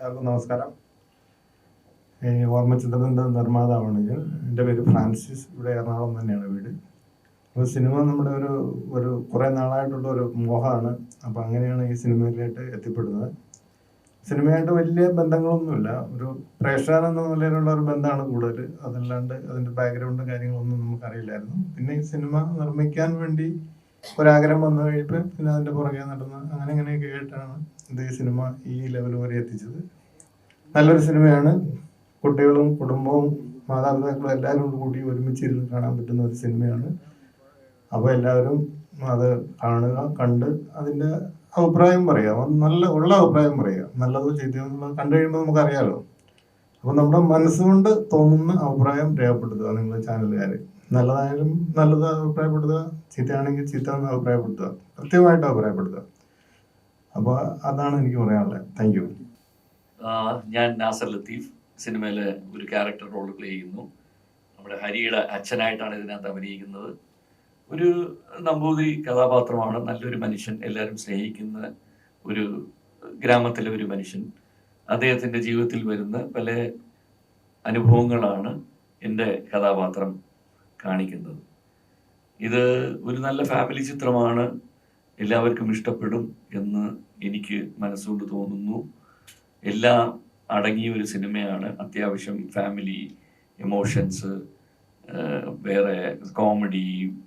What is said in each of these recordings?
എല്ലാവർക്കും നമസ്കാരം. ഓർമ്മചിത്രത്തിൻ്റെ നിർമ്മാതാവാണ് ഞാൻ. എൻ്റെ പേര് ഫ്രാൻസിസ്. ഇവിടെ എറണാകുളം തന്നെയാണ് വീട്. അപ്പോൾ സിനിമ നമ്മുടെ ഒരു കുറേ നാളായിട്ടുള്ള ഒരു മോഹമാണ്. അപ്പോൾ അങ്ങനെയാണ് ഈ സിനിമയിലായിട്ട് എത്തിപ്പെടുന്നത്. സിനിമയായിട്ട് വലിയ ബന്ധങ്ങളൊന്നുമില്ല. ഒരു പ്രേക്ഷകൻ എന്ന നിലയിലുള്ള ഒരു ബന്ധമാണ് കൂടുതൽ. അതല്ലാണ്ട് അതിൻ്റെ ബാക്ക്ഗ്രൗണ്ടും കാര്യങ്ങളൊന്നും നമുക്കറിയില്ലായിരുന്നു. പിന്നെ ഈ സിനിമ നിർമ്മിക്കാൻ വേണ്ടി ഒരാഗ്രഹം വന്നു കഴിയുമ്പോൾ പിന്നെ അതിൻ്റെ പുറകെ നടന്ന് അങ്ങനെയൊക്കെ ആയിട്ടാണ് ഈ സിനിമ ഈ ലെവൽ വരെ എത്തിച്ചത്. നല്ലൊരു സിനിമയാണ്. കുട്ടികളും കുടുംബവും മാതാപിതാക്കളും എല്ലാവരും കൂടി ഒരുമിച്ചിരുന്ന് കാണാൻ പറ്റുന്ന ഒരു സിനിമയാണ്. അപ്പോൾ എല്ലാവരും അത് കാണുക, കണ്ട് അതിൻ്റെ അഭിപ്രായം പറയുക. ഉള്ള അഭിപ്രായം പറയുക. നല്ലതോ ചീത്തയോ കണ്ടു കഴിയുമ്പോൾ നമുക്കറിയാലോ. അപ്പോൾ നമ്മുടെ മനസ്സുകൊണ്ട് തോന്നുന്ന അഭിപ്രായം രേഖപ്പെടുത്തുക. നിങ്ങൾ ചാനലുകാർ നല്ലതായാലും നല്ലത് അഭിപ്രായപ്പെടുത്തുക, ചീത്തയാണെങ്കിൽ ചീത്ത എന്ന് അഭിപ്രായപ്പെടുത്തുക, കൃത്യമായിട്ട് അഭിപ്രായപ്പെടുത്തുക. അപ്പോൾ അതാണ് എനിക്ക് പറയാനുള്ളത്. Thank you. ഞാൻ നാസർ ലത്തീഫ് സിനിമയിലെ ഒരു ക്യാരക്ടർ റോൾ പ്ലേ ചെയ്യുന്നു. നമ്മുടെ ഹരിയുടെ അച്ഛനായിട്ടാണ് ഇതിനകത്ത് അഭിനയിക്കുന്നത്. ഒരു നമ്പൂതിരി കഥാപാത്രമാണ്. നല്ലൊരു മനുഷ്യൻ, എല്ലാവരും സ്നേഹിക്കുന്ന ഒരു ഗ്രാമത്തിലെ ഒരു മനുഷ്യൻ. അദ്ദേഹത്തിൻ്റെ ജീവിതത്തിൽ വരുന്ന പല അനുഭവങ്ങളാണ് എൻ്റെ കഥാപാത്രം കാണിക്കുന്നത്. ഇത് ഒരു നല്ല ഫാമിലി ചിത്രമാണ്. എല്ലാവർക്കും ഇഷ്ടപ്പെടും എന്ന് എനിക്ക് മനസ്സുകൊണ്ട് തോന്നുന്നു. എല്ലാം അടങ്ങിയ ഒരു സിനിമയാണ്. അത്യാവശ്യം ഫാമിലി എമോഷൻസ്, വേറെ കോമഡി,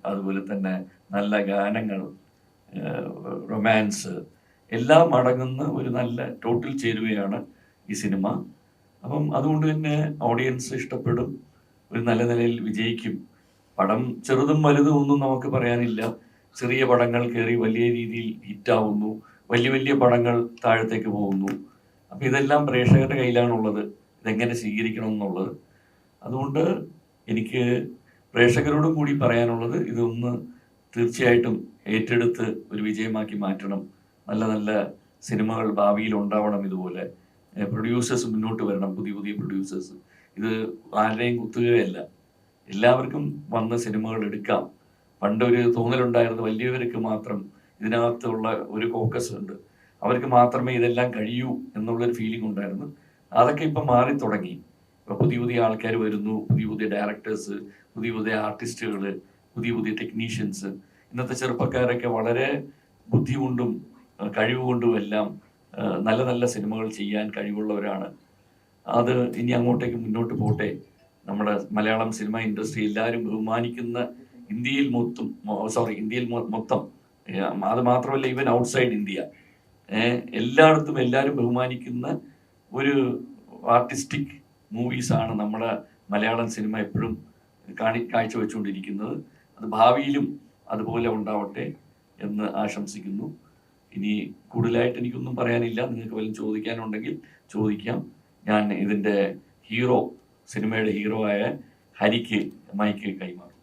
അതുപോലെ തന്നെ നല്ല ഗാനങ്ങൾ, റൊമാൻസ് എല്ലാം അടങ്ങുന്ന ഒരു നല്ല ടോട്ടൽ ചേരുവയാണ് ഈ സിനിമ. അപ്പം അതുകൊണ്ട് തന്നെ ഓഡിയൻസ് ഇഷ്ടപ്പെടും, ഒരു നല്ല നിലയിൽ വിജയിക്കും. പടം ചെറുതും വലുതും ഒന്നും നമുക്ക് പറയാനില്ല. ചെറിയ പടങ്ങൾ കയറി വലിയ രീതിയിൽ ഹിറ്റാവുന്നു, വലിയ പടങ്ങൾ താഴത്തേക്ക് പോകുന്നു. അപ്പം ഇതെല്ലാം പ്രേക്ഷകരുടെ കയ്യിലാണുള്ളത്, ഇതെങ്ങനെ സ്വീകരിക്കണം എന്നുള്ളത്. അതുകൊണ്ട് എനിക്ക് പ്രേക്ഷകരോടും കൂടി പറയാനുള്ളത്, ഇതൊന്ന് തീർച്ചയായിട്ടും ഏറ്റെടുത്ത് ഒരു വിജയമാക്കി മാറ്റണം. നല്ല സിനിമകൾ ഭാവിയിൽ ഉണ്ടാവണം. ഇതുപോലെ പ്രൊഡ്യൂസേഴ്സ് മുന്നോട്ട് വരണം, പുതിയ പ്രൊഡ്യൂസേഴ്സ്. ഇത് ആരുടെയും കുത്തുകയല്ല, എല്ലാവർക്കും വന്ന് സിനിമകൾ എടുക്കാം. പണ്ടൊരു തോന്നലുണ്ടായിരുന്നു, വലിയവർക്ക് മാത്രം ഇതിനകത്തുള്ള ഒരു ഫോക്കസ് ഉണ്ട്, അവർക്ക് മാത്രമേ ഇതെല്ലാം കഴിയൂ എന്നുള്ളൊരു ഫീലിംഗ് ഉണ്ടായിരുന്നു. അതൊക്കെ ഇപ്പം മാറി തുടങ്ങി. ഇപ്പം പുതിയ ആൾക്കാർ വരുന്നു, പുതിയ ഡയറക്ടേഴ്സ്, പുതിയ ആർട്ടിസ്റ്റുകൾ, പുതിയ ടെക്നീഷ്യൻസ്. ഇന്നത്തെ ചെറുപ്പക്കാരൊക്കെ വളരെ ബുദ്ധി കൊണ്ടും കഴിവുകൊണ്ടും എല്ലാം നല്ല സിനിമകൾ ചെയ്യാൻ കഴിവുള്ളവരാണ്. അത് ഇനി അങ്ങോട്ടേക്ക് മുന്നോട്ട് പോട്ടെ. നമ്മുടെ മലയാളം സിനിമ ഇൻഡസ്ട്രി എല്ലാവരും ബഹുമാനിക്കുന്ന, ഇന്ത്യയിൽ മൊത്തം, അത് മാത്രമല്ല ഈവൻ ഔട്ട്സൈഡ് ഇന്ത്യ, എല്ലായിടത്തും എല്ലാവരും ബഹുമാനിക്കുന്ന ഒരു ആർട്ടിസ്റ്റിക് മൂവീസാണ് നമ്മുടെ മലയാളം സിനിമ എപ്പോഴും കാഴ്ചവെച്ചുകൊണ്ടിരിക്കുന്നത്. അത് ഭാവിയിലും അതുപോലെ ഉണ്ടാവട്ടെ എന്ന് ആശംസിക്കുന്നു. ഇനി കൂടുതലായിട്ട് എനിക്കൊന്നും പറയാനില്ല. നിങ്ങൾക്ക് വല്ലതും ചോദിക്കാനുണ്ടെങ്കിൽ ചോദിക്കാം. ഞാൻ ഇതിൻ്റെ സിനിമയുടെ ഹീറോ ആയ ഹരിക്ക് മൈക്ക് കൈമാറും.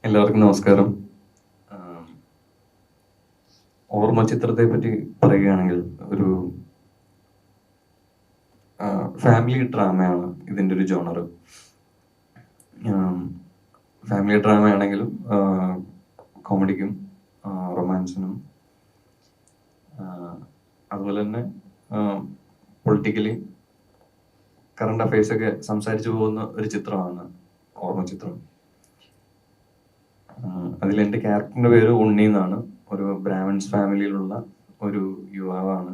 എല്ലാവർക്കും നമസ്കാരം. ഓർമ്മ ചിത്രത്തെ പറ്റി പറയുകയാണെങ്കിൽ ഒരു ഫാമിലി ഡ്രാമയാണ് ഇതിൻ്റെ ഒരു ജോണർ. ഫാമിലി ഡ്രാമ ആണെങ്കിലും കോമഡിക്കും റൊമാൻസിനും അതുപോലെ തന്നെ പൊളിറ്റിക്കലി കറണ്ട് അഫയേഴ്സൊക്കെ സംസാരിച്ചു പോകുന്ന ഒരു ചിത്രമാണ് ഓർമ്മ ചിത്രം. അതിലെൻ്റെ ക്യാരക്ടറിൻ്റെ പേര് ഉണ്ണി എന്നാണ്. ഒരു ബ്രാഹ്മിൻസ് ഫാമിലിയിലുള്ള ഒരു യുവാവാണ്.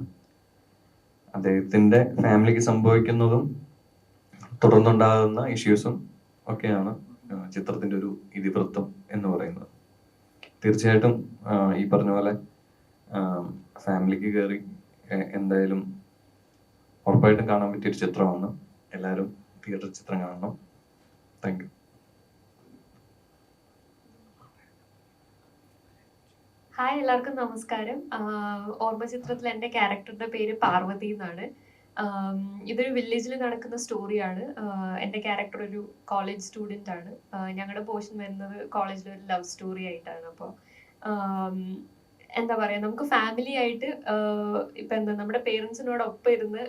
അദ്ദേഹത്തിൻ്റെ ഫാമിലിക്ക് സംഭവിക്കുന്നതും തുടർന്നുണ്ടാകുന്ന ഇഷ്യൂസും ഒക്കെയാണ് ചിത്രത്തിൻ്റെ ഒരു ഇതിവൃത്തം എന്ന് പറയുന്നത്. തീർച്ചയായിട്ടും ഈ പറഞ്ഞ പോലെ ഫാമിലിക്ക് കയറി എന്തായാലും ഉറപ്പായിട്ടും കാണാൻ പറ്റിയൊരു ചിത്രമാണ്. എല്ലാവരും തിയേറ്റർ ചിത്രം കാണണം. Thank you. ഹായ്, എല്ലാവർക്കും നമസ്കാരം. ഓർമ്മ ചിത്രത്തിൽ എൻ്റെ ക്യാരക്ടറിന്റെ പേര് പാർവതി എന്നാണ്. ഇതൊരു വില്ലേജിൽ നടക്കുന്ന സ്റ്റോറിയാണ്. എൻ്റെ ക്യാരക്ടർ ഒരു കോളേജ് സ്റ്റുഡൻ്റ് ആണ്. ഞങ്ങളുടെ പോർഷൻ വരുന്നത് കോളേജിൽ ഒരു ലവ് സ്റ്റോറി ആയിട്ടാണ്. അപ്പോൾ എന്താ പറയുക, നമുക്ക് ഫാമിലി ആയിട്ട് ഇപ്പം നമ്മുടെ പേരൻസിനോടൊപ്പം ഇരുന്ന്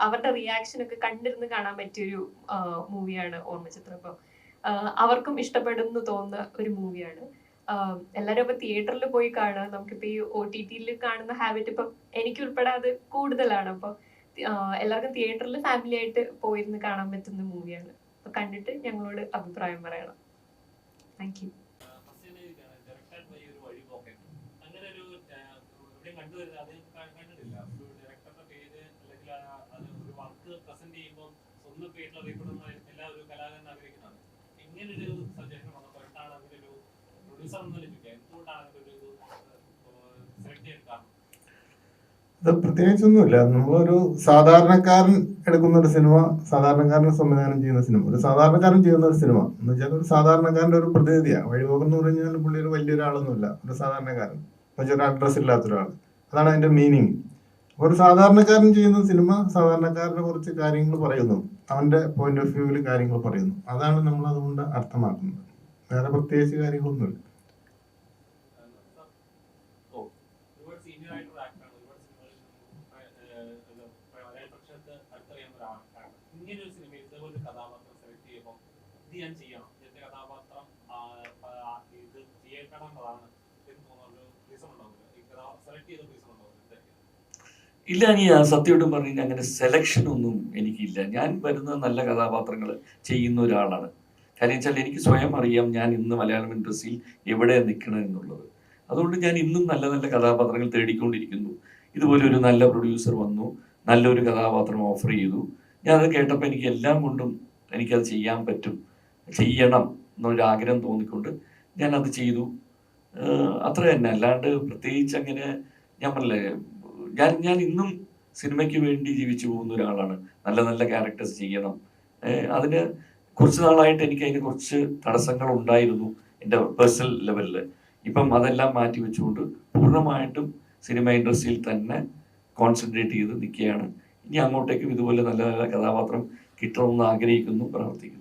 അവരുടെ റിയാക്ഷനൊക്കെ കണ്ടിരുന്ന് കാണാൻ പറ്റിയൊരു മൂവിയാണ് ഓർമ്മ ചിത്രം. അപ്പോൾ അവർക്കും ഇഷ്ടപ്പെടും എന്ന് തോന്നുന്ന ഒരു മൂവിയാണ്. എല്ലാവരും അപ്പൊ തിയേറ്ററിൽ പോയി കാണുക. നമുക്കിപ്പോ ഈ OTT-യിൽ കാണുന്ന ഹാബിറ്റ് ഇപ്പം എനിക്ക് ഉൾപ്പെടെ അത് കൂടുതലാണ്. അപ്പൊ എല്ലാവർക്കും തിയേറ്ററിൽ ഫാമിലി ആയിട്ട് പോയിരുന്ന് കാണാൻ പറ്റുന്ന മൂവിയാണ്. അപ്പൊ കണ്ടിട്ട് ഞങ്ങളോട് അഭിപ്രായം പറയണം. Thank you. അത് പ്രത്യേകിച്ചൊന്നുമില്ല. നമ്മളൊരു സാധാരണക്കാരൻ എടുക്കുന്ന ഒരു സിനിമ, സാധാരണക്കാരൻ സംവിധാനം ചെയ്യുന്ന സിനിമ, ഒരു സാധാരണക്കാരൻ ചെയ്യുന്ന ഒരു സിനിമ എന്ന് വെച്ചാൽ ഒരു സാധാരണക്കാരന്റെ ഒരു പ്രതിനിധിയാണ്. വഴിപോക്കൻ എന്ന് പറഞ്ഞാൽ പുള്ളി ഒരു വലിയൊരാളൊന്നുമില്ല, ഒരു സാധാരണക്കാരൻ, പക്ഷെ ഒരു അഡ്രസ് ഇല്ലാത്തൊരാൾ. അതാണ് അതിന്റെ മീനിങ്. അപ്പോൾ ഒരു സാധാരണക്കാരൻ ചെയ്യുന്ന സിനിമ സാധാരണക്കാരനെ കുറച്ച് കാര്യങ്ങൾ പറയുന്നു, അവന്റെ പോയിന്റ് ഓഫ് വ്യൂവിൽ കാര്യങ്ങൾ പറയുന്നു. അതാണ് നമ്മൾ അതുകൊണ്ട് അർത്ഥമാക്കുന്നത്. വേറെ പ്രത്യേകിച്ച് കാര്യങ്ങളൊന്നുമില്ല. ഇല്ല, നീ സത്യമായിട്ടും പറഞ്ഞു കഴിഞ്ഞാൽ അങ്ങനെ സെലക്ഷൻ ഒന്നും എനിക്കില്ല. ഞാൻ വരുന്ന നല്ല കഥാപാത്രങ്ങൾ ചെയ്യുന്ന ഒരാളാണ്. കാര്യം വെച്ചാൽ എനിക്ക് സ്വയം അറിയാം ഞാൻ ഇന്ന് മലയാളം ഇൻഡസ്ട്രിയിൽ എവിടെ നിൽക്കണം എന്നുള്ളത്. അതുകൊണ്ട് ഞാൻ ഇന്നും നല്ല നല്ല കഥാപാത്രങ്ങൾ തേടിക്കൊണ്ടിരിക്കുന്നു. ഇതുപോലെ ഒരു നല്ല പ്രൊഡ്യൂസർ വന്നു, നല്ലൊരു കഥാപാത്രം ഓഫർ ചെയ്തു. ഞാൻ അത് കേട്ടപ്പോൾ എനിക്ക് എല്ലാം കൊണ്ടും എനിക്കത് ചെയ്യാൻ പറ്റും, ചെയ്യണം എന്നൊരു ആഗ്രഹം തോന്നിക്കൊണ്ട് ഞാനത് ചെയ്തു. അത്ര തന്നെ. അല്ലാണ്ട് പ്രത്യേകിച്ച് അങ്ങനെ ഞാൻ പറഞ്ഞില്ലേ, ഞാൻ ഇന്നും സിനിമയ്ക്ക് വേണ്ടി ജീവിച്ചു പോകുന്ന ഒരാളാണ്. നല്ല നല്ല ക്യാരക്ടേഴ്സ് ചെയ്യണം. അതിന് കുറച്ച് നാളായിട്ട് എനിക്ക് അതിന് കുറച്ച് തടസ്സങ്ങൾ ഉണ്ടായിരുന്നു എൻ്റെ പേഴ്സണൽ ലെവലിൽ. ഇപ്പം അതെല്ലാം മാറ്റി വെച്ചുകൊണ്ട് പൂർണ്ണമായിട്ടും സിനിമ ഇൻഡസ്ട്രിയിൽ തന്നെ കോൺസെൻട്രേറ്റ് ചെയ്ത് നിൽക്കുകയാണ്. ഇനി അങ്ങോട്ടേക്കും ഇതുപോലെ നല്ല നല്ല കഥാപാത്രം കിട്ടണമെന്ന് ആഗ്രഹിക്കുന്നു, പ്രവർത്തിക്കുന്നു.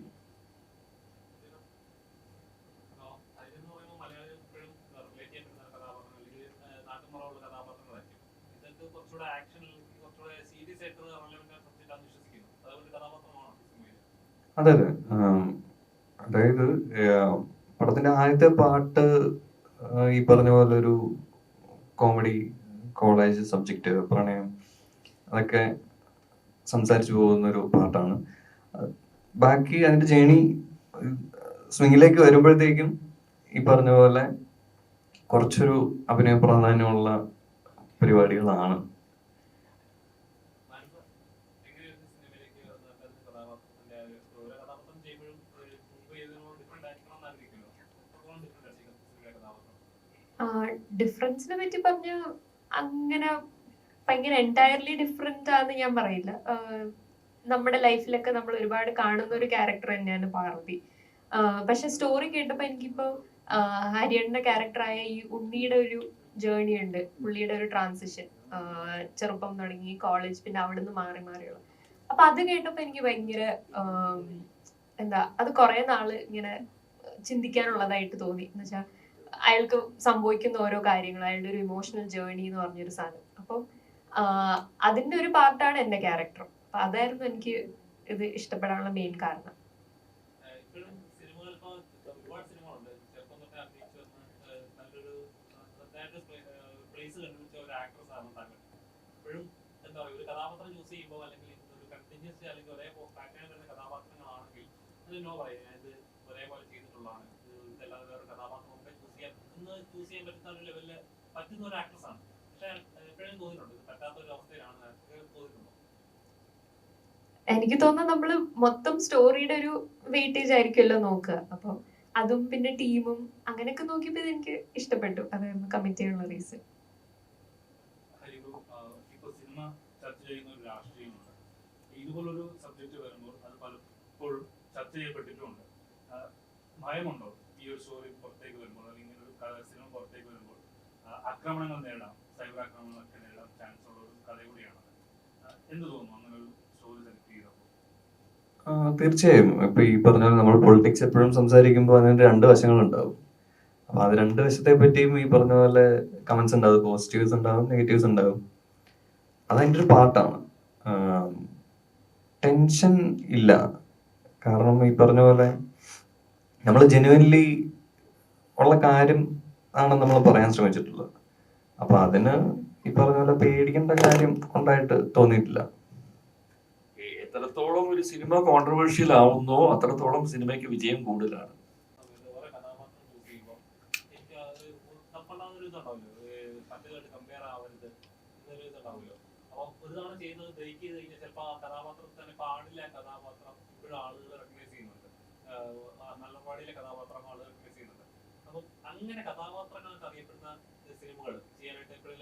അതെ അതെ. അതായത് പടത്തിന്റെ ആദ്യത്തെ പാട്ട് ഈ പറഞ്ഞ പോലെ ഒരു കോമഡി, കോളേജ് സബ്ജക്റ്റ്, പ്രണയം, അതൊക്കെ സംസാരിച്ചു പോകുന്ന ഒരു പാട്ടാണ്. ബാക്കി അതിന്റെ ജേണി സ്വിങ്ങിലേക്ക് വരുമ്പോഴത്തേക്കും ഈ പറഞ്ഞ പോലെ കുറച്ചൊരു അഭിനയ പ്രാധാന്യമുള്ള പരിപാടികളാണ്. ഡിഫറൻസിനെ പറ്റി പറഞ്ഞ അങ്ങനെ ഭയങ്കര എൻറ്റയർലി ഡിഫറെന്റ് ആണെന്ന് ഞാൻ പറയില്ല. നമ്മുടെ ലൈഫിലൊക്കെ നമ്മൾ ഒരുപാട് കാണുന്ന ഒരു ക്യാരക്ടർ തന്നെയാണ് പാർവതി. പക്ഷെ സ്റ്റോറി കേട്ടപ്പോൾ എനിക്കിപ്പോ ഹരിയണ്ണന്റെ ക്യാരക്ടറായ ഈ ഉണ്ണിയുടെ ഒരു ജേർണി ഉണ്ട്, പുള്ളിയുടെ ഒരു ട്രാൻസിഷൻ, ചെറുപ്പം തുടങ്ങി കോളേജ്, പിന്നെ അവിടുന്ന് മാറി മാറിയുള്ള. അപ്പൊ അത് കേട്ടപ്പോ എനിക്ക് ഭയങ്കര എന്താ, അത് കുറെ നാള് ഇങ്ങനെ ചിന്തിക്കാനുള്ളതായിട്ട് തോന്നി. എന്ന് വെച്ചാൽ അയാൾക്ക് സംഭവിക്കുന്ന ഓരോ കാര്യങ്ങൾ, അയാളുടെ ഒരു ഇമോഷണൽ ജേർണി എന്ന് പറഞ്ഞൊരു സാധനം. അപ്പം അതിന്റെ ഒരു പാർട്ടാണ് എന്റെ ക്യാരക്ടർ. അപ്പൊ അതായിരുന്നു എനിക്ക് ഇത് ഇഷ്ടപ്പെടാനുള്ള മെയിൻ കാരണം. എനിക്ക് തോന്നുന്നു നമ്മള് മൊത്തം സ്റ്റോറിയുടെ ഒരു വെയിറ്റേജ് ആയിരിക്കുമല്ലോ നോക്കുക. അപ്പൊ അതും പിന്നെ ടീമും അങ്ങനെയൊക്കെ നോക്കിയപ്പോ ഇത് എനിക്ക് ഇഷ്ടപ്പെട്ടു. അതായിരുന്നു കമ്മിറ്റ് ചെയ്യാനുള്ള റീസൺ. ഇതുപോലൊരു സബ്ജക്ട് വരുമ്പോൾ അത് പലപ്പോഴും ചർച്ച ചെയ്യപ്പെട്ടിട്ടുണ്ട്. ഭയമുണ്ടോ ഈ ഒരു സ്റ്റോറി പുറത്തേക്ക് വരുമ്പോൾ, അല്ലെങ്കിൽ ഒരു സിനിമ പുറത്തേക്ക് വരുമ്പോൾ ആക്രമണങ്ങൾ നേടാം, സൈബർ ആക്രമണങ്ങളൊക്കെ നേടാൻ ചാൻസ് ഉള്ള ഒരു കഥ കൂടിയാണ്. എന്ത് തോന്നുന്നു അങ്ങനെ ഒരു സ്റ്റോറി സെലക്ട് ചെയ്തപ്പോൾ? തീർച്ചയായും. ഇപ്പൊ ഈ പറഞ്ഞ പോലെ നമ്മൾ പൊളിറ്റിക്സ് എപ്പോഴും സംസാരിക്കുമ്പോൾ അതിന്റെ രണ്ട് വശങ്ങളുണ്ടാവും. അപ്പൊ അത് രണ്ട് വശത്തെ പറ്റിയും ഈ പറഞ്ഞ പോലെ കമന്റ്സ് ഉണ്ടാവും, പോസിറ്റീവ്സ് ഉണ്ടാവും, നെഗറ്റീവ്സ് ഉണ്ടാവും. അതതിൻ്റെ ഒരു പാർട്ടാണ്. ടെൻഷൻ ഇല്ല, കാരണം ഈ പറഞ്ഞ പോലെ നമ്മൾ ജെന്യുവൻലി ഉള്ള കാര്യം ആണ് നമ്മൾ പറയാൻ ശ്രമിച്ചിട്ടുള്ളത്. അപ്പൊ അതിന് ഈ പറഞ്ഞ പോലെ പേടിക്കേണ്ട കാര്യം ഉണ്ടായിട്ട് തോന്നിയിട്ടില്ല. എത്രത്തോളം ഒരു സിനിമ കോൺട്രവേഴ്ഷ്യൽ ആവുന്നോ അത്രത്തോളം സിനിമയ്ക്ക് വിജയം കൂടുതലാണ്. ഓരോ കഥാപാത്രം ചൂസ് ചെയ്യുമ്പോൾ എനിക്ക് അത് തപ്പുണ്ടാകുന്നൊരു ഇതുണ്ടാവില്ലോ, പറ്റുമായിട്ട് കമ്പയർ ആവരുത് എന്നൊരു ഇതുണ്ടാവുമല്ലോ. അപ്പം ഒരു തവണ ചെയ്യുന്നത് ബ്രേക്ക് ചെയ്ത് കഴിഞ്ഞാൽ ചിലപ്പോൾ ആ കഥാപാത്രത്തിൽ തന്നെ പാടില്ല കഥാപാത്രം ഇപ്പോഴും ആളുകൾ റെക്കഗ്നൈസ് ചെയ്യുന്നുണ്ട്, നല്ല പാടിയിലെ കഥാപാത്രം ആളുകൾ റെക്കഗ്നൈസ് ചെയ്യുന്നുണ്ട്. അപ്പം അങ്ങനെ കഥാപാത്രങ്ങൾക്ക് അറിയപ്പെടുന്ന സിനിമകൾ ചെയ്യാനായിട്ട് എപ്പോഴും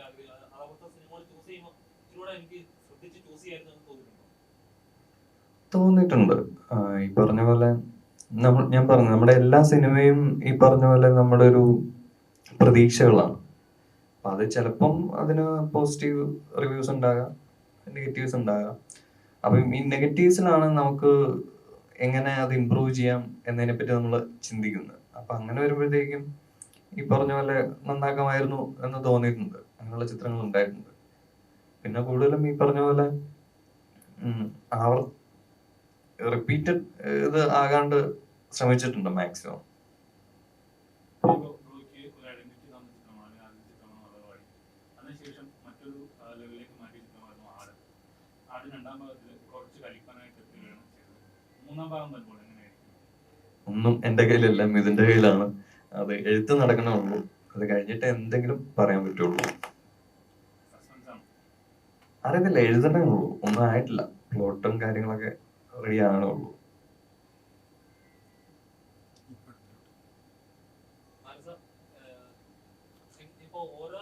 കഥാപാത്ര സിനിമകൾ ചൂസ് ചെയ്യുമ്പോൾ ഇച്ചിലൂടെ എനിക്ക് ശ്രദ്ധിച്ച് ചൂസ് ചെയ്യായിരുന്നു എന്ന് തോന്നിയിട്ടുണ്ട്. ഈ പറഞ്ഞ പോലെ ഞാൻ പറഞ്ഞു നമ്മുടെ എല്ലാ സിനിമയും ഈ പറഞ്ഞ പോലെ നമ്മുടെ ഒരു പ്രതീക്ഷകളാണ്. അപ്പൊ അത് ചിലപ്പം അതിന് പോസിറ്റീവ് റിവ്യൂസ് ഉണ്ടാകാം, നെഗറ്റീവ്സ് ഉണ്ടാകാം. അപ്പം ഈ നെഗറ്റീവ്സിലാണ് നമുക്ക് എങ്ങനെ അത് ഇമ്പ്രൂവ് ചെയ്യാം എന്നതിനെ പറ്റി നമ്മൾ ചിന്തിക്കുന്നത്. അപ്പൊ അങ്ങനെ വരുമ്പോഴത്തേക്കും ഈ പറഞ്ഞ പോലെ നന്നാക്കാമായിരുന്നു എന്ന് തോന്നിയിട്ടുണ്ട്. അങ്ങനെയുള്ള ചിത്രങ്ങൾ ഉണ്ടായിട്ടുണ്ട്. പിന്നെ കൂടുതലും ഈ പറഞ്ഞ പോലെ റിപ്പീറ്റഡ് ഇത് ആകാണ്ട് ശ്രമിച്ചിട്ടുണ്ട് മാക്സിമം. അതിനുശേഷം മറ്റൊരു ലെവലിലേക്ക് മാറ്റിയ ചിത്രമായിരുന്നു ആട്. ആട് രണ്ടാം ഭാഗത്തിൽ കുറച്ച് കലിപ്പനായിട്ട് എത്തുകയാണ് ചെയ്തത്. മൂന്നാം ഭാഗം വരുമ്പോൾ എങ്ങനെയായിരിക്കും? ഒന്നും എന്റെ കയ്യിലല്ല, ഇതിന്റെ കയ്യിലാണ്. അത് എഴുത്ത് നടക്കണമുള്ളൂ. അത് കഴിഞ്ഞിട്ട് എന്തെങ്കിലും പറയാൻ പറ്റുള്ളൂ. അറിയത്തില്ല, എഴുതണേ ഉള്ളൂ, ഒന്നും ആയിട്ടില്ല. പ്ലോട്ടും കാര്യങ്ങളൊക്കെ റെഡി ആണുള്ളൂ. ഇപ്പൊ ഓരോ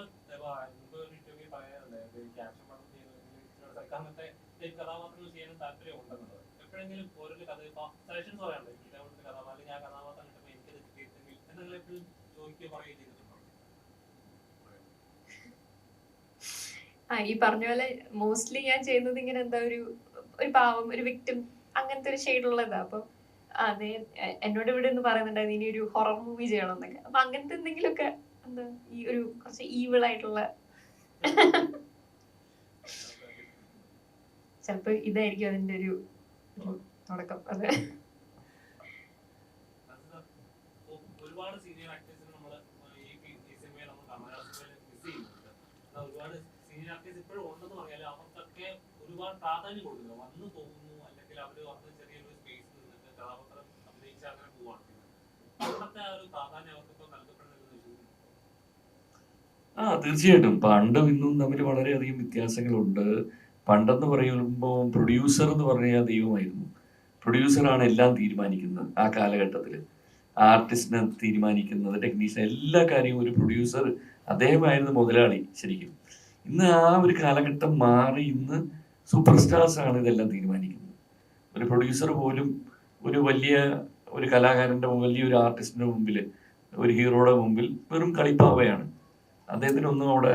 കഥാപാത്രങ്ങൾ ചെയ്യാനും താല്പര്യം ഉണ്ടെന്നുള്ളത് എപ്പോഴെങ്കിലും ഓരോ കഥ സജഷൻസ് പറയാനുണ്ട്, ഇതേപോലത്തെ കഥ അല്ലെങ്കിൽ ആ കഥാപാത്രം കിട്ടുമ്പോൾ എനിക്കത് കിട്ടിയിരുന്നെങ്കിൽ എന്തെങ്കിലും എപ്പോഴും ചോദിക്കുകയോ പറയുകയോ ചെയ്തിട്ടുണ്ടോ? ഈ പറഞ്ഞ പോലെ മോസ്റ്റ്ലി ഞാൻ ചെയ്യുന്നത് ഇങ്ങനെ എന്താ ഒരു പാവം ഒരു വിക്ടിം അങ്ങനത്തെ ഒരു ഷെയ്ഡുള്ളതാ. അപ്പൊ അതെ എന്നോട് ഇവിടെ നിന്ന് പറയുന്നുണ്ടായിരുന്നു ഇനി ഒരു ഹൊറർ മൂവി ചെയ്യണം എന്നൊക്കെ. അപ്പൊ അങ്ങനത്തെ എന്തെങ്കിലുമൊക്കെ എന്താ ഈ ഒരു കുറച്ച് ഈവിൾ ആയിട്ടുള്ള ചിലപ്പോ ഇതായിരിക്കും അതിന്റെ ഒരു തുടക്കം. അതെ, ഒരുപാട് സീനിയർ ആക്ടേഴ്സിന് നമ്മൾ ഈ സിനിമയെ നമ്മൾ മലയാള സിനിമയിൽ മിസ് ചെയ്യുന്നുണ്ട്. ഒരുപാട് സീനിയർ ആക്ടേഴ്സ് ഇപ്പോഴും ഉണ്ടെന്ന് പറഞ്ഞാൽ അവർക്കൊക്കെ ഒരുപാട് പ്രാധാന്യം കൊടുക്കുന്നു. വന്നു പോകുന്നു, അല്ലെങ്കിൽ അവർ വന്ന് ചെറിയൊരു സ്പേസിൽ നിന്നിട്ട് കഥാപാത്രം അഭിനയിച്ച് അങ്ങനെ പോവാണ്. അവിടുത്തെ ആ ഒരു പ്രാധാന്യം അവർക്കിപ്പോൾ നൽകപ്പെടുന്നതെന്ന് വിശ്വസിക്കുന്നു. തീർച്ചയായിട്ടും പണ്ടും ഇന്നും തമ്മിൽ വളരെയധികം വ്യത്യാസങ്ങളുണ്ട്. പണ്ടെന്ന് പറയുമ്പോൾ പ്രൊഡ്യൂസർ എന്ന് പറഞ്ഞാൽ ദൈവമായിരുന്നു. പ്രൊഡ്യൂസറാണ് എല്ലാം തീരുമാനിക്കുന്നത്. ആ കാലഘട്ടത്തിൽ ആർട്ടിസ്റ്റിനെ തീരുമാനിക്കുന്നത്, ടെക്നീഷ്യൻ, എല്ലാ കാര്യവും ഒരു പ്രൊഡ്യൂസർ, അദ്ദേഹമായിരുന്നു മുതലാളി ശരിക്കും. ഇന്ന് ആ ഒരു കാലഘട്ടം മാറി. ഇന്ന് സൂപ്പർ സ്റ്റാർസ് ആണ് ഇതെല്ലാം തീരുമാനിക്കുന്നത്. ഒരു പ്രൊഡ്യൂസർ പോലും ഒരു വലിയ ഒരു കലാകാരൻ്റെ, വലിയൊരു ആർട്ടിസ്റ്റിൻ്റെ മുമ്പിൽ, ഒരു ഹീറോയുടെ മുമ്പിൽ വെറും കളിപ്പാവയാണ്. അദ്ദേഹത്തിനൊന്നും അവിടെ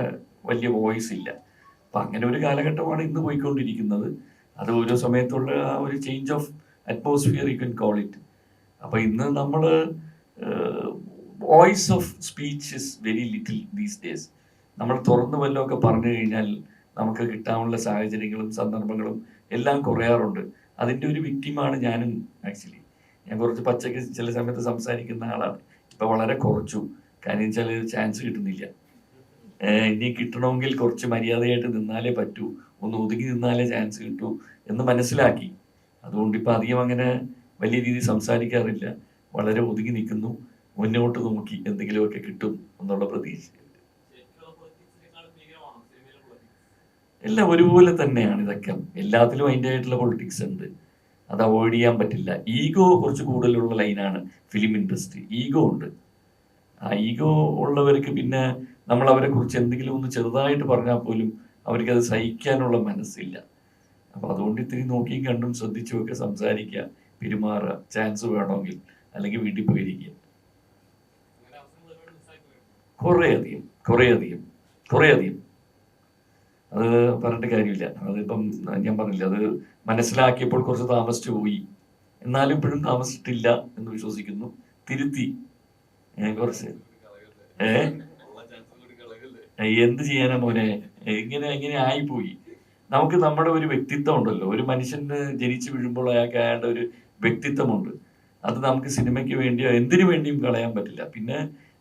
വലിയ വോയിസ് ഇല്ല. അപ്പം അങ്ങനെ ഒരു കാലഘട്ടമാണ് ഇന്ന് പോയിക്കൊണ്ടിരിക്കുന്നത്. അത് ഓരോ സമയത്തുള്ള ആ ഒരു change of atmosphere you can call it. അപ്പം ഇന്ന് നമ്മൾ voice of speech is very little these days. നമ്മൾ തുറന്നു വല്ലതൊക്കെ പറഞ്ഞു കഴിഞ്ഞാൽ നമുക്ക് കിട്ടാനുള്ള സാഹചര്യങ്ങളും സന്ദർഭങ്ങളും എല്ലാം കുറയാറുണ്ട്. അതിൻ്റെ ഒരു വിക്റ്റിമാണ് ഞാനും. ആക്ച്വലി ഞാൻ കുറച്ച് പച്ചയ്ക്ക് ചില സമയത്ത് സംസാരിക്കുന്ന ആളാണ്. ഇപ്പം വളരെ കുറച്ചു. കാര്യം വെച്ചാൽ ചാൻസ് കിട്ടുന്നില്ല. ഇനി കിട്ടണമെങ്കിൽ കുറച്ച് മര്യാദയായിട്ട് നിന്നാലേ പറ്റൂ, ഒന്ന് ഒതുങ്ങി നിന്നാലേ ചാൻസ് കിട്ടൂ എന്ന് മനസ്സിലാക്കി. അതുകൊണ്ട് ഇപ്പം അധികം അങ്ങനെ വലിയ രീതിയിൽ സംസാരിക്കാറില്ല. വളരെ ഒതുങ്ങി നിൽക്കുന്നു. മുന്നോട്ട് നോക്കി എന്തെങ്കിലുമൊക്കെ കിട്ടും എന്നുള്ള പ്രതീക്ഷ. എല്ലാം ഒരുപോലെ തന്നെയാണ്. ഇതൊക്കെ എല്ലാത്തിലും അതിൻ്റെ ആയിട്ടുള്ള പൊളിറ്റിക്സ് ഉണ്ട്. അത് അവോയ്ഡ് ചെയ്യാൻ പറ്റില്ല. ഈഗോ കുറച്ച് കൂടുതലുള്ള ലൈനാണ് ഫിലിം ഇൻഡസ്ട്രി. ഈഗോ ഉണ്ട്. ആ ഈഗോ ഉള്ളവർക്ക് പിന്നെ നമ്മൾ അവരെ കുറിച്ച് എന്തെങ്കിലും ഒന്ന് ചെറുതായിട്ട് പറഞ്ഞാൽ പോലും അവർക്കത് സഹിക്കാനുള്ള മനസ്സില്ല. അപ്പം അതുകൊണ്ട് ഇത്തിരി നോക്കിയും കണ്ടും ശ്രദ്ധിച്ചുമൊക്കെ സംസാരിക്കുക, പെരുമാറുക, ചാൻസ് വേണമെങ്കിൽ, അല്ലെങ്കിൽ വീട്ടിൽ പോയിരിക്കുക. കുറേയധികം അത് പറഞ്ഞിട്ട് കാര്യമില്ല. അതിപ്പം ഞാൻ പറഞ്ഞില്ല, അത് മനസ്സിലാക്കിയപ്പോൾ കുറച്ച് താമസിച്ചു പോയി. എന്നാലും ഇപ്പോഴും താമസിച്ചിട്ടില്ല എന്ന് വിശ്വസിക്കുന്നു. തിരുത്തി കുറച്ച് എന്ത് ചെയ്യാനാ മോനെ, ഇങ്ങനെ ആയിപ്പോയി. നമുക്ക് നമ്മുടെ ഒരു വ്യക്തിത്വം ഉണ്ടല്ലോ. ഒരു മനുഷ്യന് ജനിച്ചു വീഴുമ്പോൾ അയാളുടെ ഒരു വ്യക്തിത്വമുണ്ട്. അത് നമുക്ക് സിനിമയ്ക്ക് വേണ്ടിയോ എന്തിനു വേണ്ടിയും കളയാൻ പറ്റില്ല. പിന്നെ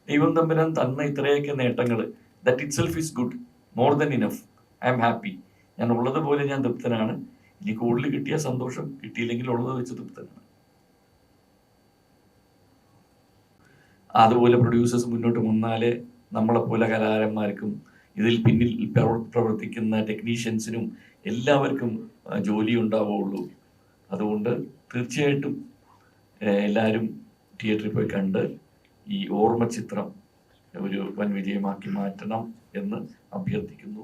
ദൈവം തമ്പുരാൻ തന്ന ഇത്രയൊക്കെ നേട്ടങ്ങൾ, that itself is good, more than enough. I am happy. ഞാൻ ഉള്ളതുപോലെ ഞാൻ തൃപ്തനാണ്. ഇനി കൂടുതൽ കിട്ടിയ സന്തോഷം, കിട്ടിയില്ലെങ്കിൽ ഉള്ളത് വെച്ച് തൃപ്തനാണ്. അതുപോലെ പ്രൊഡ്യൂസേഴ്സ് മുന്നോട്ട് വന്നാലേ നമ്മളെപ്പോലെ കലാകാരന്മാർക്കും ഇതിൽ പിന്നിൽ പ്രവർത്തിക്കുന്ന ടെക്നീഷ്യൻസിനും എല്ലാവർക്കും ജോലി ഉണ്ടാവുകയുള്ളൂ. അതുകൊണ്ട് തീർച്ചയായിട്ടും എല്ലാവരും തിയേറ്ററിൽ പോയി കണ്ട് ഈ ഓർമ്മ ചിത്രം ഒരു വൻ വിജയമാക്കി മാറ്റണം എന്ന് അഭ്യർത്ഥിക്കുന്നു.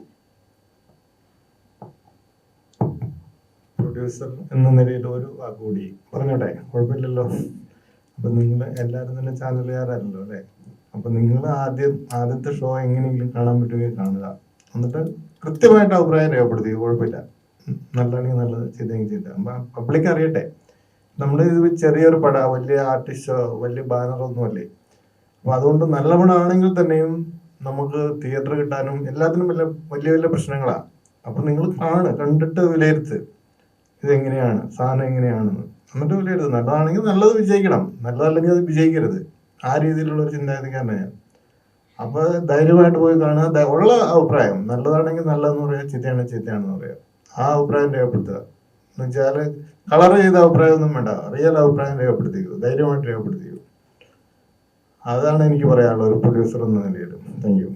പ്രൊഡ്യൂസർ എന്ന നിലയിൽ ഒരു വാക്കുകൂടി പറഞ്ഞോട്ടെ, കുഴപ്പമില്ലല്ലോ. അപ്പൊ നിങ്ങൾ എല്ലാവരും തന്നെ ചാനലുകാരല്ലോ അല്ലേ? അപ്പൊ നിങ്ങൾ ആദ്യത്തെ ഷോ എങ്ങനെയെങ്കിലും കാണാൻ പറ്റുമെങ്കിൽ കാണുക, എന്നിട്ട് കൃത്യമായിട്ട് അഭിപ്രായം രേഖപ്പെടുത്തി. കുഴപ്പമില്ല, നല്ലതാണെങ്കിൽ നല്ലത്, ചെയ്തെങ്കിൽ ചെയ്ത പബ്ലിക് അറിയട്ടെ. നമ്മുടെ ഇത് ചെറിയൊരു പടം, വലിയ ആർട്ടിസ്റ്റോ വലിയ ബാനറൊന്നും അല്ലേ. അപ്പൊ അതുകൊണ്ട് നല്ല പടമാണെങ്കിൽ തന്നെയും നമുക്ക് തിയേറ്റർ കിട്ടാനും എല്ലാത്തിനും വലിയ വലിയ വലിയ പ്രശ്നങ്ങളാണ്. അപ്പൊ നിങ്ങൾ കണ്ടിട്ട് വിലയിരുത്ത്, ഇതെങ്ങനെയാണ് സാധനം എങ്ങനെയാണെന്ന്, എന്നിട്ട് വിലയിരുത്ത്. നല്ലതാണെങ്കിൽ നല്ലത് വിജയിക്കണം, നല്ലതല്ലെങ്കിൽ അത് വിജയിക്കരുത്. ആ രീതിയിലുള്ള ഒരു ചിന്താഗതിക്കാരനാണ് ഞാൻ. അപ്പൊ ധൈര്യമായിട്ട് പോയി കാണുക. ഉള്ള അഭിപ്രായം നല്ലതാണെങ്കിൽ നല്ലതെന്ന് പറയാം, ചീത്തയാണെങ്കിൽ ചീത്തയാണെന്ന് പറയാം. ആ അഭിപ്രായം രേഖപ്പെടുത്തുക. എന്ന് വെച്ചാല് കളർ ചെയ്ത അഭിപ്രായമൊന്നും വേണ്ട, റിയൽ അഭിപ്രായം രേഖപ്പെടുത്തിക്കൂ, ധൈര്യമായിട്ട് രേഖപ്പെടുത്തിക്കൂ. അതാണ് എനിക്ക് പറയാനുള്ളത് ഒരു പ്രൊഡ്യൂസർ എന്ന നിലയിൽ. Thank you.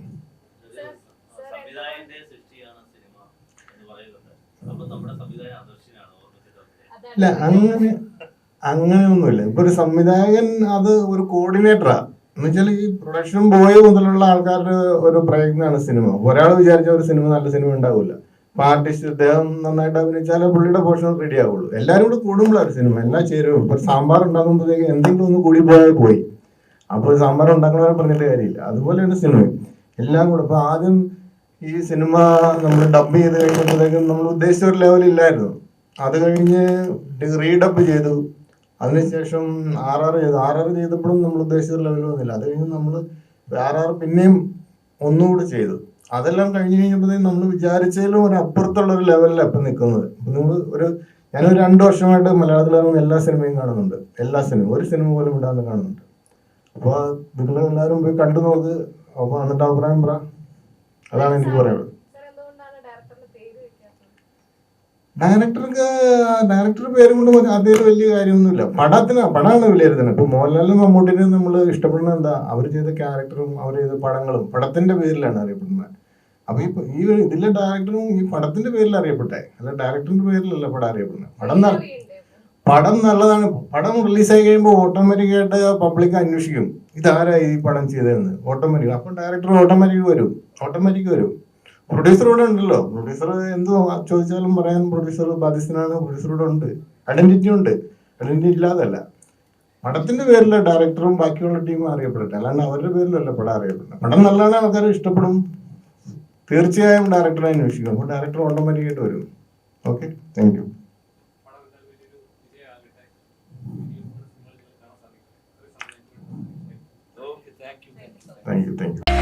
ഇല്ല, അങ്ങനെയൊന്നുമില്ല. ഇപ്പൊ ഒരു സംവിധായകൻ അത് ഒരു കോർഡിനേറ്ററാ. എന്ന് വെച്ചാൽ ഈ പ്രൊഡക്ഷൻ ബോയ് മുതലുള്ള ആൾക്കാരുടെ ഒരു പ്രയത്നമാണ് സിനിമ. ഒരാൾ വിചാരിച്ച ഒരു സിനിമ നല്ല സിനിമ ഉണ്ടാവില്ല. ഇപ്പൊ ആർട്ടിസ്റ്റ് അദ്ദേഹം നന്നായിട്ട് അഭിനയിച്ചാലേ പുള്ളിയുടെ പോർഷൻ റെഡി ആവുള്ളൂ. എല്ലാവരും കൂടെ കൂടുമ്പോഴാണ് ഒരു സിനിമ എല്ലാം ചേരും. ഇപ്പൊ സാമ്പാർ ഉണ്ടാക്കുമ്പോഴത്തേക്ക് എന്തെങ്കിലും ഒന്ന് കൂടി പോയാൽ പോയി. അപ്പൊ സാമ്പാർ ഉണ്ടാക്കണവരെ പറഞ്ഞിട്ട് കാര്യമില്ല. അതുപോലെയാണ് സിനിമ എല്ലാം കൂടെ. ഇപ്പൊ ആദ്യം ഈ സിനിമ നമ്മൾ ഡബ് ചെയ്ത് കഴിഞ്ഞപ്പോഴത്തേക്കും നമ്മൾ ഉദ്ദേശിച്ച ഒരു ലെവലില്ലായിരുന്നു. അത് കഴിഞ്ഞ് റീഡബ് ചെയ്തു, അതിനുശേഷം RR ചെയ്തു. RR ചെയ്തപ്പോഴും നമ്മൾ ഉദ്ദേശിച്ച ലെവൽ വന്നില്ല. അത് കഴിഞ്ഞ് നമ്മൾ RR പിന്നെയും ഒന്നുകൂടി ചെയ്തു. അതെല്ലാം കഴിഞ്ഞ് കഴിഞ്ഞപ്പോഴത്തേക്കും നമ്മൾ വിചാരിച്ചതിലും ഒരു അപ്പുറത്തുള്ള ഒരു ലെവലിലാണ് ഇപ്പം നിൽക്കുന്നത്. നമ്മൾ ഞാനൊരു 2 വർഷമായിട്ട് മലയാളത്തിൽ ഇറങ്ങുന്ന എല്ലാ സിനിമയും കാണുന്നുണ്ട്. എല്ലാ സിനിമയും, ഒരു സിനിമ പോലും ഇടാതെ കാണുന്നുണ്ട്. അപ്പോൾ നിങ്ങൾ എല്ലാവരും പോയി കണ്ടു നോക്ക്. അപ്പോൾ എന്നിട്ട് അഭിപ്രായം പറ. അതാണ് എനിക്ക് പറയാനുള്ളത്. ഡയറക്ടർ പേരും കൊണ്ട് അതിൽ വലിയ കാര്യമൊന്നുമില്ല. പടമാണ് വിലയിരുത്തുന്നത്. ഇപ്പൊ മോഹൻലാലിനും മമ്മൂട്ടിനും നമ്മൾ ഇഷ്ടപ്പെടുന്നത് എന്താ, അവർ ചെയ്ത ക്യാരക്ടറും അവർ ചെയ്ത പടങ്ങളും പടത്തിന്റെ പേരിലാണ് അറിയപ്പെടുന്നത്. അപ്പൊ ഈ ഇതിലെ ഡയറക്ടറും ഈ പടത്തിന്റെ പേരിൽ അറിയപ്പെട്ടെ, അല്ല ഡയറക്ടറിന്റെ പേരിലല്ല പടം അറിയപ്പെടുന്നത്. പടം നല്ലതാണ്. പടം റിലീസായി കഴിയുമ്പോൾ ഓട്ടോമാറ്റിക്കായിട്ട് പബ്ലിക് അന്വേഷിക്കും ഇതാരാ ഈ പടം ചെയ്തതെന്ന്. ഓട്ടോമാറ്റിക് അപ്പൊ ഡയറക്ടർ ഓട്ടോമാറ്റിക് വരും. പ്രൊഡ്യൂസർ ഇവിടെ ഉണ്ടല്ലോ. പ്രൊഡ്യൂസർ എന്ത് ചോദിച്ചാലും പറയാൻ പ്രൊഡ്യൂസർ ബാധ്യസ്ഥനാണ്. പ്രൊഡ്യൂസർ ഇവിടെ ഉണ്ട്, ഐഡന്റിറ്റി ഉണ്ട്. ഐഡന്റിറ്റി ഇല്ലാതല്ല. പടത്തിന്റെ പേരിൽ ഡയറക്ടറും ബാക്കിയുള്ള ടീമും അറിയപ്പെടട്ടെ, അല്ലാണ്ട് അവരുടെ പേരിലല്ല പടം അറിയപ്പെടുന്നത്. പടം നല്ലതാണ്, ആൾക്കാർ ഇഷ്ടപ്പെടും, തീർച്ചയായും ഡയറക്ടറെ അന്വേഷിക്കും. അപ്പോൾ ഡയറക്ടർ ഓട്ടോമാറ്റിക്കായിട്ട് വരും. Okay, thank you. Thank you.